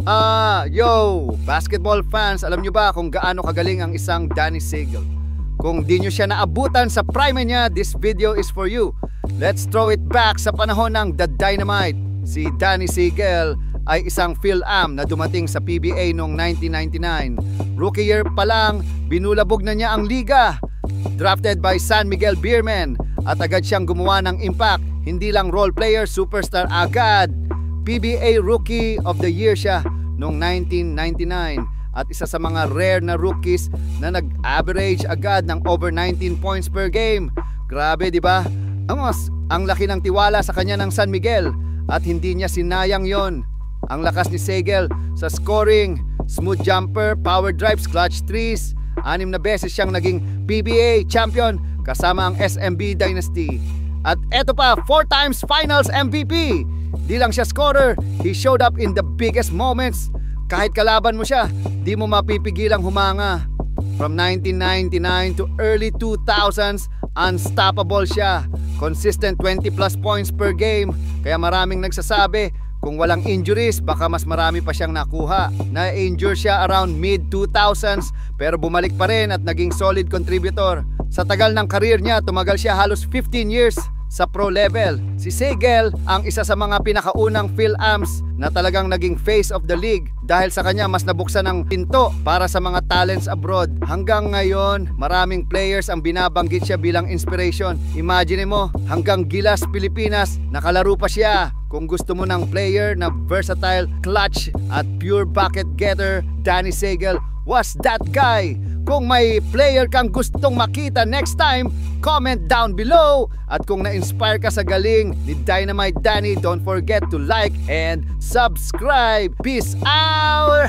Yo, basketball fans, alam nyo ba kung gaano kagaling ang isang Danny Segal? Kung di nyo siya naabutan sa prime niya, this video is for you. Let's throw it back sa panahon ng The Dynamite. Si Danny Segal ay isang Phil-Am na dumating sa PBA noong 1999. Rookie year pa lang, binulabog na niya ang liga. Drafted by San Miguel Beermen at agad siyang gumawa ng impact. Hindi lang role player, superstar agad. PBA Rookie of the Year siya noong 1999 at isa sa mga rare na rookies na nag-average agad ng over 19 points per game. Grabe, di ba? Ang laki ng tiwala sa kanya ng San Miguel at hindi niya sinayang yon. Ang lakas ni Segal sa scoring, smooth jumper, power drives, clutch threes. 6 na beses siyang naging PBA champion kasama ang SMB Dynasty. At eto pa, 4 times finals MVP. Di lang siya scorer, he showed up in the biggest moments. Kahit kalaban mo siya, di mo mapipigilang humanga. From 1999 to early 2000s, unstoppable siya. Consistent 20 plus points per game. Kaya maraming nagsasabi, kung walang injuries, baka mas marami pa siyang nakuha. Na-injure siya around mid-2000s, pero bumalik pa rin at naging solid contributor. Sa tagal ng career niya, tumagal siya halos 15 years sa pro level. Si Segal ang isa sa mga pinakaunang Phil-Ams na talagang naging face of the league. Dahil sa kanya, mas nabuksan ang pinto para sa mga talents abroad. Hanggang ngayon, maraming players ang binabanggit siya bilang inspiration. Imagine mo, hanggang Gilas, Pilipinas, nakalaro pa siya. Kung gusto mo ng player na versatile, clutch at pure bucket getter, Danny Segal was that guy. Kung may player kang gustong makita next time, comment down below. At kung na-inspire ka sa galing ni Dynamite Danny, don't forget to like and subscribe. Peace out!